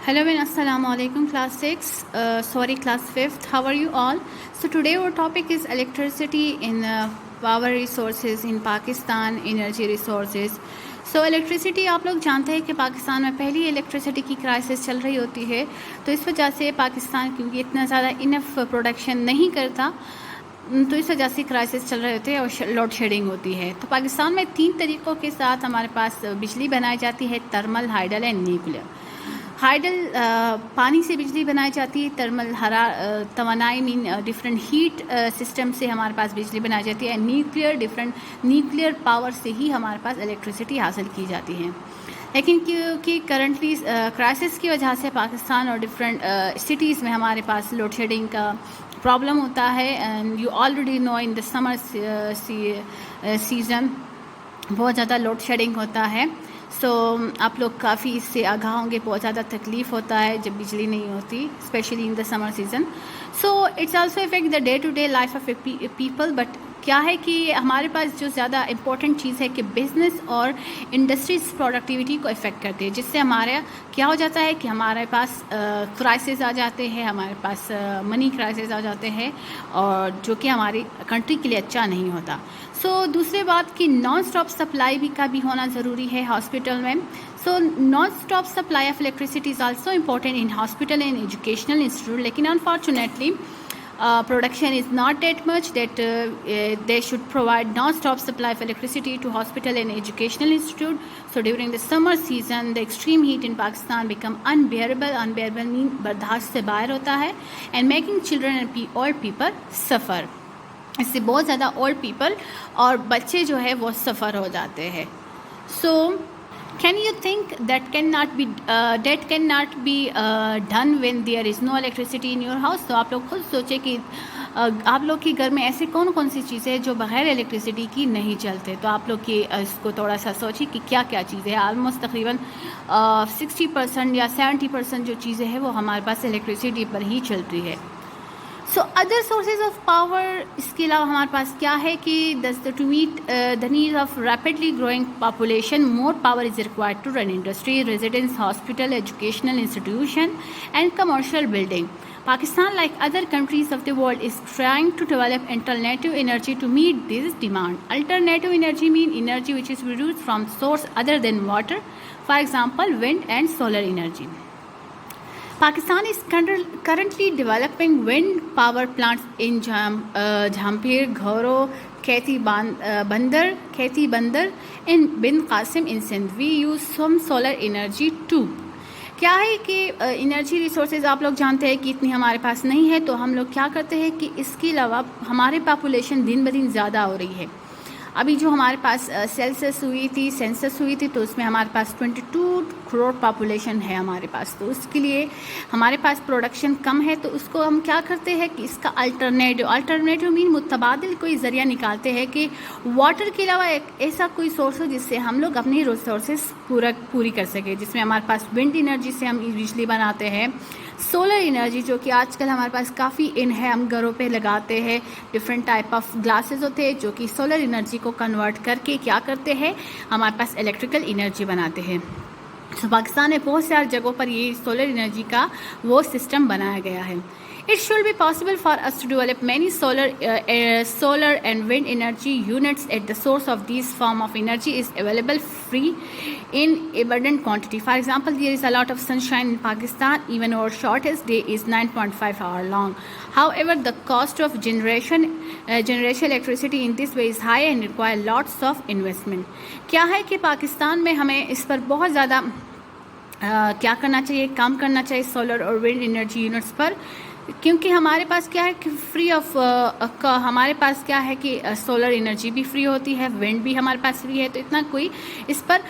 Hello and Assalamu alaikum class 6, class 5th, how are you all? So today our topic is electricity in power resources in Pakistan, energy resources. So electricity آپ لوگ جانتے ہیں کہ پاکستان میں پہلی electricity کی crisis چل رہی ہوتی ہے، تو اس وجہ سے پاکستان کیونکہ اتنا زیادہ انف پروڈکشن نہیں کرتا تو اس وجہ سے کرائسس چل رہے ہوتے ہیں اور لوڈ شیڈنگ ہوتی ہے. تو پاکستان میں 3 طریقوں کے ساتھ ہمارے پاس بجلی بنائی جاتی ہے: thermal, hydel and nuclear. Hydel پانی سے بجلی بنائی جاتی ہے، تھرمل توانائی مین ڈفرینٹ ہیٹ سسٹم سے ہمارے پاس بجلی بنائی جاتی ہے، نیوکلیئر ڈفرینٹ نیوکلیئر پاور سے ہی ہمارے پاس الیکٹریسٹی حاصل کی جاتی ہے. لیکن کیونکہ کرنٹلی کرائسس کی وجہ سے پاکستان اور ڈفرینٹ سٹیز میں ہمارے پاس لوڈ شیڈنگ کا پرابلم ہوتا ہے. And you already know in the summer season بہت زیادہ لوڈ شیڈنگ ہوتا ہے. سو آپ لوگ کافی اس سے آگاہ ہوں گے، بہت زیادہ تکلیف ہوتا ہے جب بجلی نہیں ہوتی، specially in the summer season. So it's also affect the day to day life of people. But کیا ہے کہ ہمارے پاس جو زیادہ امپورٹنٹ چیز ہے کہ بزنس اور انڈسٹریز پروڈکٹیوٹی کو افیکٹ کرتے ہیں، جس سے ہمارا کیا ہو جاتا ہے کہ ہمارے پاس کرائسس آ جاتے ہیں، ہمارے پاس منی کرائسس آ جاتے ہیں، اور جو کہ ہماری کنٹری کے لیے اچھا نہیں ہوتا. سو دوسری بات کہ نان اسٹاپ سپلائی بھی کا بھی ہونا ضروری ہے ہاسپٹل میں. So non stop supply of electricity is also important in hospital and educational institute. لیکن unfortunately production is not that much that they should provide non-stop supply of electricity to hospital and educational institute. So during the summer season the extreme heat in Pakistan become unbearable mean برداشت سے باہر ہوتا ہے, and making children and old people suffer. اس سے بہت زیادہ old people اور بچے جو ہے وہ سفر ہو جاتے ہیں. سو can you think that cannot be done when there is no electricity in your house؟ تو آپ لوگ خود سوچیں کہ آپ لوگ کے گھر میں ایسے کون سی چیزیں ہیں جو بغیر الیکٹریسٹی کی نہیں چلتے. تو آپ لوگ کی اس کو تھوڑا سا سوچیں کہ کیا چیزیں ہیں. آلموسٹ تقریباً 60% یا 70% جو چیزیں ہیں وہ ہمارے پاس الیکٹریسٹی پر ہی چلتی ہے. So other sources of power, اس کے علاوہ ہمارے پاس کیا ہے کہ to meet the need of rapidly growing population more power is required to run industry, residence, hospital, educational institution and commercial building. Pakistan, like other countries of the world, is trying to develop alternative energy to meet this demand. Alternative energy means energy which is produced from source other than water, for example wind and solar energy. Pakistan is currently developing wind power plants in Jhampir, Ghoro, Kheti Bandar and Bin Qasim in Sindh. We use some solar energy too. کیا ہے کہ energy resources آپ لوگ جانتے ہیں کہ اتنی ہمارے پاس نہیں ہے، تو ہم لوگ کیا کرتے ہیں کہ اس کے علاوہ ہماری پاپولیشن دن بدن زیادہ ہو رہی ہے. ابھی جو ہمارے پاس سینسس ہوئی تھی تو اس میں ہمارے پاس 22 کروڑ پاپولیشن ہے ہمارے پاس. تو اس کے لیے ہمارے پاس پروڈکشن کم ہے، تو اس کو ہم کیا کرتے ہیں کہ اس کا الٹرنیٹیو مین متبادل کوئی ذریعہ نکالتے ہیں کہ واٹر کے علاوہ ایک ایسا کوئی سورس ہو جس سے ہم لوگ اپنی ریسورسز پوری کر سکیں. جس میں ہمارے پاس ونڈ انرجی سے ہم بجلی بناتے ہیں، سولر انرجی جو کہ آج کل ہمارے پاس کافی ان ہے، ہم گھروں پہ لگاتے ہیں. ڈفرینٹ ٹائپ آف گلاسز ہوتے ہیں جو کہ سولر انرجی کو کنورٹ کر کے کیا کرتے ہیں، ہمارے پاس الیکٹریکل انرجی بناتے ہیں. تو پاکستان میں بہت ساری جگہوں پر یہ سولر انرجی کا وہ سسٹم بنایا گیا ہے. It should be possible for us to develop many solar and wind energy units at the source of these form of energy is available free in abundant quantity. For example, there is a lot of sunshine in Pakistan. Even our shortest day is 9.5 hours long. However, the cost of generation electricity in this way is high and require lots of investment. کیا ہے کہ پاکستان میں ہمیں اس پر بہت زیادہ کیا کرنا چاہیے، کام کرنا چاہیے سولر اور ونڈ انرجی یونٹس پر، کیونکہ ہمارے پاس کیا ہے کہ فری آف ہمارے پاس کیا ہے کہ سولر انرجی بھی فری ہوتی ہے، ونڈ بھی ہمارے پاس فری ہے، تو اتنا کوئی اس پر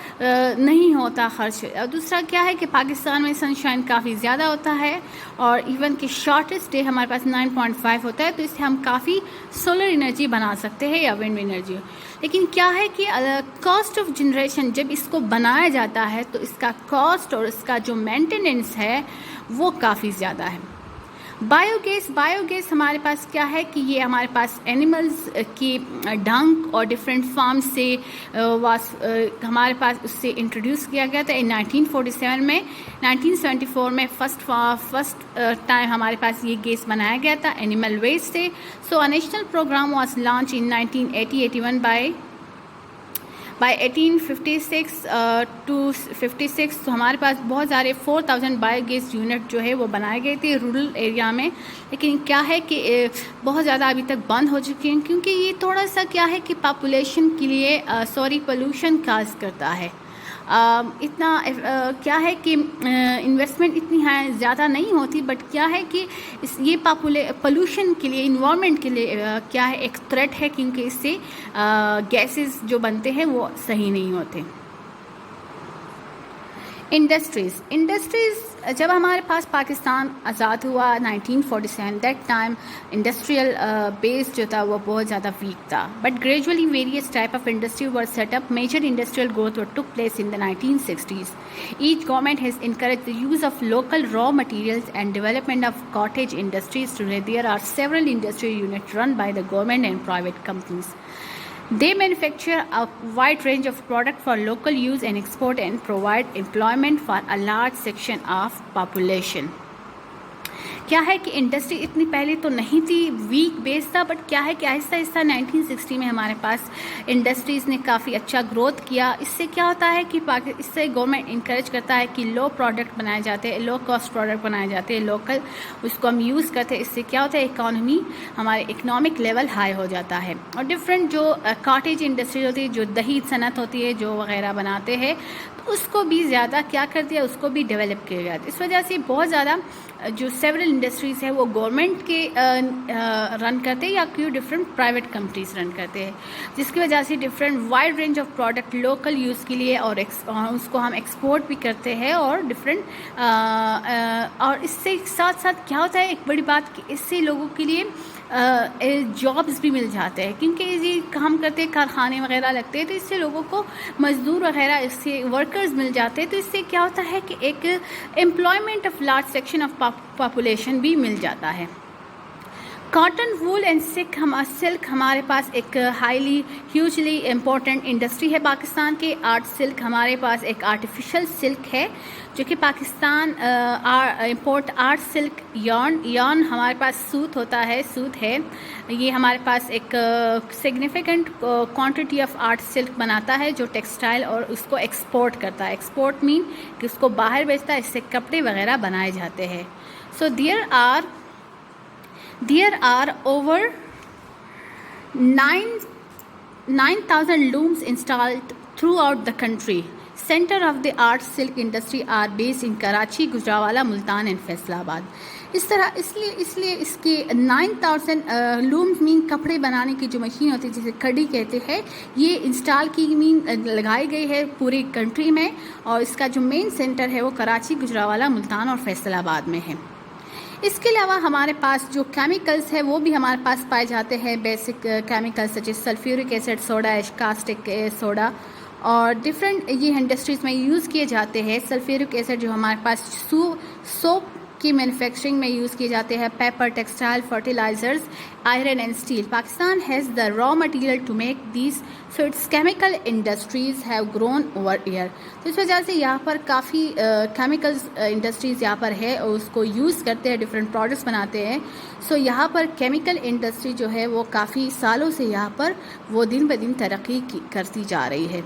نہیں ہوتا خرچ. اور دوسرا کیا ہے کہ پاکستان میں سن شائن کافی زیادہ ہوتا ہے، اور ایون کہ شارٹیسٹ ڈے ہمارے پاس 9.5 ہوتا ہے، تو اس سے ہم کافی سولر انرجی بنا سکتے ہیں یا ونڈ انرجی. لیکن کیا ہے کہ کاسٹ آف جنریشن جب اس کو بنایا جاتا ہے تو اس کا کاسٹ اور اس کا جو مینٹیننس ہے وہ کافی زیادہ ہے. بایو گیس ہمارے پاس کیا ہے کہ یہ ہمارے پاس اینیملز کی ڈنک اور ڈفرینٹ فارم سے ہمارے پاس اس سے انٹروڈیوس کیا گیا تھا 1947 میں. 1974 میں فرسٹ ٹائم ہمارے پاس یہ گیس بنایا گیا تھا اینیمل ویسٹ سے. سو a national program was launched in 1980-81 by 1856 to 56. تو ہمارے پاس بہت سارے 4000 بایو گیس یونٹ جو ہے وہ بنائے گئے تھے رورل ایریا میں. لیکن کیا ہے کہ بہت زیادہ ابھی تک بند ہو چکی ہیں کیونکہ یہ تھوڑا سا کیا ہے کہ پاپولیشن کے لیے پولوشن کاز کرتا ہے. اتنا کیا ہے کہ انویسٹمنٹ اتنی زیادہ نہیں ہوتی, بٹ کیا ہے کہ یہ پولوشن کے لیے انوائرمنٹ کے لیے کیا ہے ایک تھریٹ ہے کیونکہ اس سے گیسز جو بنتے ہیں وہ صحیح نہیں ہوتے. انڈسٹریز جب ہمارے پاس پاکستان آزاد ہوا 1947, دیٹ ٹائم انڈسٹریل بیس جو تھا وہ بہت زیادہ ویک تھا. But gradually various type of industry were set up. Major industrial growth took place in the 1960s. Each government has encouraged the use of local raw materials and development of cottage industries. Today there are several industrial units run by the government and private companies. They manufacture a wide range of products for local use and export and provide employment for a large section of population. کیا ہے کہ industry اتنی پہلے تو نہیں تھی, week بیس تھا, but کیا ہے کہ آہستہ آہستہ 1960 میں ہمارے پاس انڈسٹریز نے کافی اچھا گروتھ کیا. اس سے کیا ہوتا ہے کہ اس سے گورنمنٹ انکریج کرتا ہے کہ لو پروڈکٹ بنائے جاتے ہیں, لو کاسٹ پروڈکٹ بنائے جاتے ہیں, لوکل اس کو ہم یوز کرتے ہیں. اس سے کیا ہوتا ہے اکانومی ہمارے اکنامک لیول ہائی ہو جاتا ہے. اور ڈفرینٹ جو کاٹیج انڈسٹری ہوتی ہے, جو دہی صنعت ہوتی ہے, جو وغیرہ بناتے ہیں, تو اس کو بھی زیادہ کیا کر دیا, اس کو بھی ڈیولپ کیا گیا. اس وجہ سے بہت زیادہ جو سیورل انڈسٹریز ہے وہ گورنمنٹ کے رن کرتے ہیں یا کوئی ڈفرینٹ پرائیویٹ کمپنیز رن کرتے ہیں, جس کی وجہ سے different wide range of product local use کے لیے اور اس کو ہم ایکسپورٹ بھی کرتے ہیں. اور ڈفرینٹ اور اس سے ساتھ ساتھ کیا ہوتا ہے ایک بڑی بات کہ اس سے لوگوں کے لیے جابس بھی مل جاتے ہیں کیونکہ یہ کام کرتے کارخانے وغیرہ لگتے ہیں, تو اس سے لوگوں کو مزدور وغیرہ اس سے ورکرز مل جاتے ہیں. تو اس سے کیا ہوتا ہے کہ ایک employment of large section of population بھی مل جاتا ہے. کاٹن وول اینڈ سلک ہمارے پاس ایک ہیوجلی امپورٹنٹ انڈسٹری ہے پاکستان کے. سلک ہمارے پاس ایک آرٹیفیشل سلک ہے جو کہ پاکستان امپورٹ. سلک یارن ہمارے پاس سوت ہے. یہ ہمارے پاس ایک سگنیفیکنٹ کوانٹٹی آف سلک بناتا ہے جو ٹیکسٹائل اور اس کو ایکسپورٹ کرتا ہے. ایکسپورٹ مین کہ اس کو باہر بیچتا ہے, اس سے کپڑے وغیرہ بنائے جاتے ہیں. سو There are over 9,000 looms installed throughout the country. Center of the art silk industry are based in Karachi, Gujranwala, Multan and Faisalabad. اس لیے اس کے 9,000 لومز مین کپڑے بنانے کی جو مشین ہوتی ہے جسے کڑی کہتے ہیں, یہ انسٹال کی لگائی گئی ہے پوری کنٹری میں. اور اس کا جو مین سینٹر ہے وہ کراچی, گجرانوالہ, ملتان اور فیصل آباد میں ہے. اس کے علاوہ ہمارے پاس جو کیمیکلز ہے وہ بھی ہمارے پاس پائے جاتے ہیں. Basic chemicals such as sulphuric acid, soda ash, caustic soda, اور ڈفرینٹ یہ انڈسٹریز میں یوز کیے جاتے ہیں. سلفیورک ایسڈ جو ہمارے پاس سوپ کی مینوفیکچرنگ میں یوز کیے جاتے ہیں, paper, textile, fertilisers, iron and steel. Pakistan has the raw material to make these, so it's chemical industries have grown over year. تو اس وجہ سے یہاں پر کافی کیمیکلز انڈسٹریز یہاں پر ہے اور اس کو یوز کرتے ہیں, ڈفرینٹ پروڈکٹس بناتے ہیں. سو یہاں پر کیمیکل انڈسٹری جو ہے وہ کافی سالوں سے یہاں پر وہ دن بدن ترقی کرتی جا رہی ہے.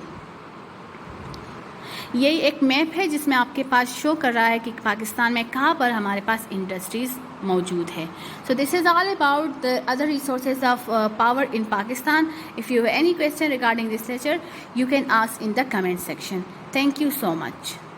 یہی ایک میپ ہے جس میں آپ کے پاس شو کر رہا ہے کہ پاکستان میں کہاں پر ہمارے پاس انڈسٹریز موجود ہے. So this is all about the other resources of power in Pakistan. If you have any question regarding this lecture, you can ask in the comment section. Thank you so much.